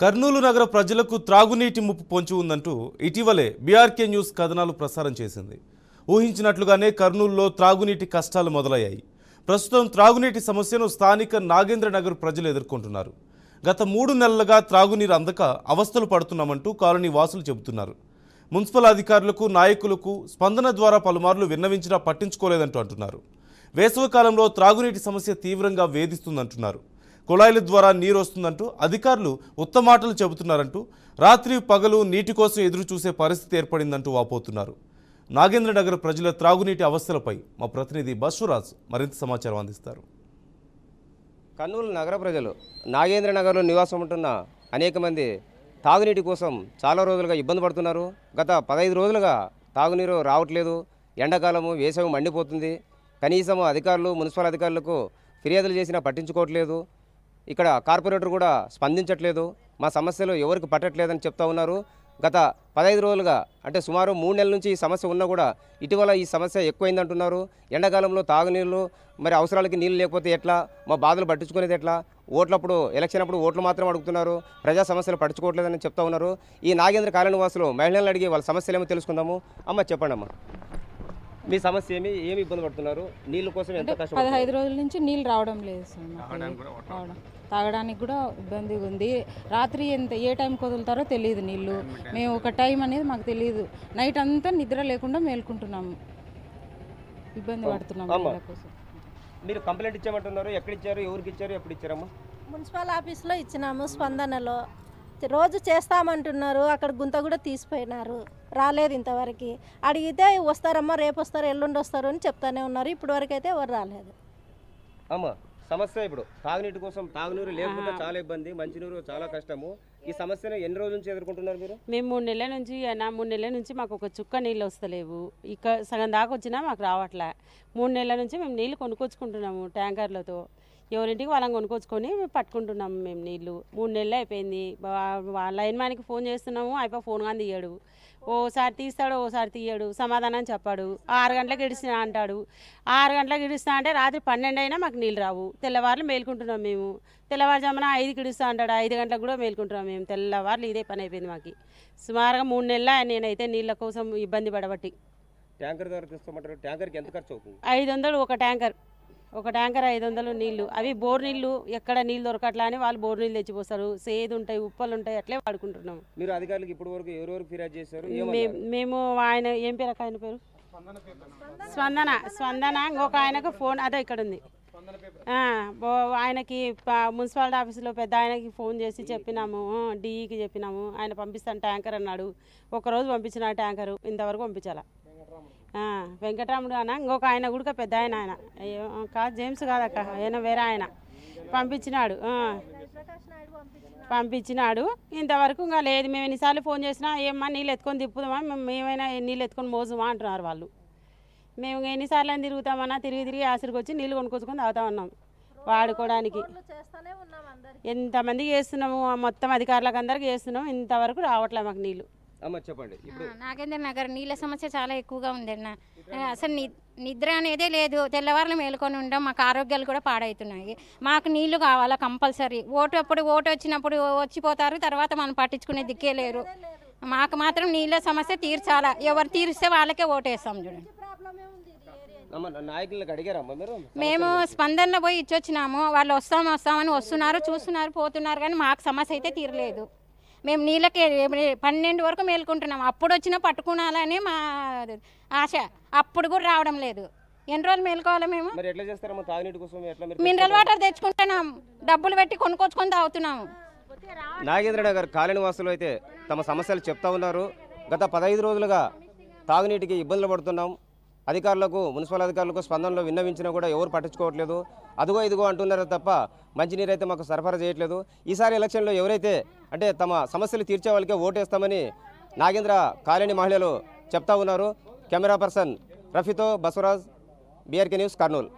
కర్నూలు నగర ప్రజలకు త్రాగునీటి ముప్పు పొంచి ఉందంటూ ఇటీవలే బీఆర్కే న్యూస్ కథనాలు ప్రసారం చేసింది. ఊహించినట్లుగానే కర్నూలులో త్రాగునీటి కష్టాలు మొదలయ్యాయి. ప్రస్తుతం త్రాగునీటి సమస్యను స్థానిక నాగేంద్ర నగర్ ప్రజలు ఎదుర్కొంటున్నారు. గత 3 నెలలుగా త్రాగునీరు అందక అవస్థలు పడుతున్నామంటూ కాలనీ వాసులు చెబుతున్నారు. మున్సిపల్ అధికారులకు నాయకులకు స్పందన ద్వారా పలుమార్లు విన్నవించినా పట్టించుకోలేదంటూ అంటున్నారు. వేసవికాలంలో త్రాగునీటి సమస్య తీవ్రంగా వేధిస్తుందంటున్నారు. కుళాయిల ద్వారా నీరు వస్తుందంటూ అధికారులు ఉత్తమాటలు చెబుతున్నారంటూ రాత్రి పగలు నీటి కోసం ఎదురు చూసే పరిస్థితి ఏర్పడిందంటూ వాపోతున్నారు. నాగేంద్ర నగర్ ప్రజల త్రాగునీటి అవస్థలపై మా ప్రతినిధి బస్సురాజ్ మరింత సమాచారం అందిస్తారు. కర్నూలు నగర ప్రజలు నాగేంద్ర నగర్లో నివాసం ఉంటున్న అనేక మంది తాగునీటి కోసం చాలా రోజులుగా ఇబ్బంది పడుతున్నారు. గత 15 రోజులుగా తాగునీరు రావట్లేదు. ఎండాకాలము వేసవి మండిపోతుంది. కనీసం అధికారులు మున్సిపల్ అధికారులకు ఫిర్యాదులు చేసినా పట్టించుకోవట్లేదు. ఇక్కడ కార్పొరేటర్ కూడా స్పందించట్లేదు. మా సమస్యలు ఎవరికి పట్టట్లేదని చెప్తా ఉన్నారు. గత 15 రోజులుగా అంటే సుమారు 3 నెలల నుంచి ఈ సమస్య ఉన్నా కూడా ఇటీవల ఈ సమస్య ఎక్కువైందంటున్నారు. ఎండాకాలంలో తాగునీళ్ళు మరి అవసరాలకి నీళ్ళు లేకపోతే ఎట్లా, మా బాధలు పట్టించుకునేది ఎట్లా, ఓట్లప్పుడు ఎలక్షన్ అప్పుడు ఓట్లు మాత్రం అడుగుతున్నారు, ప్రజా సమస్యలు పట్టించుకోవట్లేదని చెప్తా ఉన్నారు. ఈ నాగేంద్ర కాలనీ వాసులు మహిళలను అడిగి వాళ్ళ సమస్యలు ఏమో తెలుసుకుందాము. అమ్మ చెప్పండి అమ్మ, మీ సమస్య ఏమి ఇబ్బంది పడుతున్నారు? నీళ్ళ కోసం ఎంత కష్టం? 15 రోజుల నుంచి నీళ్ళు రావడం లేదు సార్. తాగడానికి కూడా ఇబ్బందిగా ఉంది. రాత్రి ఏ టైంకి వదులుతారో తెలియదు నీళ్ళు. మేము ఒక టైం అనేది మాకు తెలియదు. నైట్ అంతా నిద్ర లేకుండా మేల్కుంటున్నాము, ఇబ్బంది పడుతున్నాము. మీరు కంప్లైంట్ ఇచ్చామంటున్నారు. ఎక్కడ ఇచ్చారు, ఎవరికి ఇచ్చారు, ఎప్పుడు ఇచ్చారమ్మా? మున్సిపల్ ఆఫీస్లో ఇచ్చినాము, స్పందనలో. రోజు చేస్తామంటున్నారు, అక్కడ గుంత కూడా తీసిపోయినారు, రాలేదు ఇంతవరకు. అడిగితే వస్తారమ్మా, రేపు వస్తారు, ఎల్లుండి వస్తారు అని చెప్తానే ఉన్నారు. ఇప్పటి వరకు అయితే ఎవరు రాలేదు. అమ్మా సమస్య ఇప్పుడు తాగునీటి కోసం, తాగునీరు లేకుండా చాలా ఇబ్బంది, మంచినీరు చాలా కష్టము. ఈ సమస్యను ఎన్ని రోజుల నుంచి ఎదుర్కొంటున్నారు మీరు? మేము 3 నెలల నుంచి 3 నెలల నుంచి మాకు ఒక చుక్క నీళ్ళు వస్తలేవు. ఇక సగం దాకా వచ్చినా మాకు రావట్లే. 3 నెలల నుంచి మేము నీళ్ళు కొనుక్కొచ్చుకుంటున్నాము ట్యాంకర్లతో. ఎవరింటికి వాళ్ళని కొనుక్కొచ్చుకొని పట్టుకుంటున్నాము మేము నీళ్ళు. 3 నెలలు అయిపోయింది. లైన్ మ్యాన్కి ఫోన్ చేస్తున్నాము, అయిపోయి ఫోన్ కానీ తీయడు. ఓసారి తీస్తాడు, ఓసారి తీయడు, సమాధానం చెప్పాడు. 6 గంటలకు ఇడిస్తా అంటాడు. 6 గంటలకు ఇడుస్తా అంటే రాత్రి 12 అయినా మాకు నీళ్ళు రావు. తెల్లవారులు మేల్కుంటున్నాం మేము. తెల్లవారుజామున 5కి ఇడుస్తా అంటాడు, 5 గంటలకు కూడా మేల్కుంటున్నాం మేము. తెల్లవారులు ఇదే పని అయిపోయింది మాకు. సుమారుగా 3 నెలల నేనైతే నీళ్ళ కోసం ఇబ్బంది పడబట్టి. ట్యాంకర్ ద్వారా తీసుకోమంటారు. ట్యాంకర్కి ఎంత ఖర్చు అవుతుంది? 500 ఒక ట్యాంకర్ 500 నీళ్లు. అవి బోర్ నీళ్లు, ఎక్కడ నీళ్ళు దొరకట్లా అని వాళ్ళు బోర్ నీళ్ళు తెచ్చిపోస్తారు. సేదు ఉంటాయి, ఉప్పలు ఉంటాయి, అట్లే వాడుకుంటున్నాం. మీరు అధికారులకు ఇప్పటి వరకు ఎవరెవరికి ఫిర్యాదు చేశారు? మేము ఆయన ఏం పేరు అక్క, ఆయన పేరు స్పందన. ఇంకొక ఆయనకు ఫోన్ అదే ఇక్కడ ఉంది. ఆయనకి మున్సిపాలిటీ ఆఫీసులో పెద్ద ఆయనకి ఫోన్ చేసి చెప్పినాము, డిఈకి చెప్పినాము. ఆయన పంపిస్తాను ట్యాంకర్ అన్నాడు. ఒకరోజు పంపించిన ట్యాంకరు, ఇంతవరకు పంపించాల. వెంకటరాముడు అన్న, ఇంకొక ఆయన కూడా పెద్ద ఆయన, కాదు జేమ్స్ కాదక్క, ఆయన వేరే ఆయన పంపించినాడు. ఇంతవరకు ఇంకా లేదు. మేము ఎన్నిసార్లు ఫోన్ చేసినా ఏమన్నా నీళ్ళు ఎత్తుకొని తిప్పుదామా, మేమైనా నీళ్ళు ఎత్తుకొని మోజుమా అంటున్నారు వాళ్ళు. మేము ఎన్నిసార్లు అని తిరుగుతామన్నా, తిరిగి ఆసరికి వచ్చి నీళ్ళు కొనుక్కొచ్చుకొని తాగుతా ఉన్నాం వాడుకోవడానికి. ఎంతమందికి చేస్తున్నాము, మొత్తం అధికారులకు అందరికీ చేస్తున్నాము, ఇంతవరకు రావట్లే మాకు నీళ్ళు. చెప్పండి. నాగేంద్ర నగర్ నీళ్ళ సమస్య చాలా ఎక్కువగా ఉందన్న. అసలు నిద్ర అనేదే లేదు. తెల్లవారులు మేలుకొని ఉండడం, మాకు ఆరోగ్యాలు కూడా పాడవుతున్నాయి. మాకు నీళ్లు కావాలా కంపల్సరీ. ఓటు వచ్చినప్పుడు వచ్చిపోతారు, తర్వాత మనం పట్టించుకునే దిక్కే లేరు. మాకు మాత్రం నీళ్ళ సమస్య తీర్చాలా. ఎవరు తీరిస్తే వాళ్ళకే ఓటేస్తాం చూడండి. మేము స్పందనలో పోయి ఇచ్చొచ్చినాము. వాళ్ళు వస్తామని వస్తున్నారు, చూస్తున్నారు, పోతున్నారు, కానీ మాకు సమస్య అయితే తీరలేదు. మేము నీళ్ళకి 12 వరకు మేలుకుంటున్నాం. అప్పుడు వచ్చినా పట్టుకునాలని మా ఆశ. అప్పుడు కూడా రావడం లేదు. ఎన్ని రోజులు మేలుకోవాలి మేము? మినరల్ వాటర్ తెచ్చుకుంటున్నాం, డబ్బులు పెట్టి కొనుక్కొచ్చుకొని తాగుతున్నాము. నాగేంద్ర నగర్ కాలనీ వాసులు అయితే తమ సమస్యలు చెప్తా ఉన్నారు. గత 15 రోజులుగా తాగునీటికి ఇబ్బందులు పడుతున్నాం. అధికారులకు, మున్సిపల్ అధికారులకు స్పందనలో విన్నవించినా కూడా ఎవరు పట్టించుకోవట్లేదు. అదిగో ఇదిగో అంటున్నారు తప్ప మంచినీరు అయితే మాకు సరఫరా చేయట్లేదు. ఈసారి ఎలక్షన్లో ఎవరైతే అంటే తమ సమస్యలు తీర్చే వాళ్ళకే ఓటేస్తామని నాగేంద్ర కాలనీ మహిళలు చెప్తా ఉన్నారు. కెమెరా పర్సన్ రఫీతో బసవరాజ్, బీఆర్కే న్యూస్, కర్నూలు.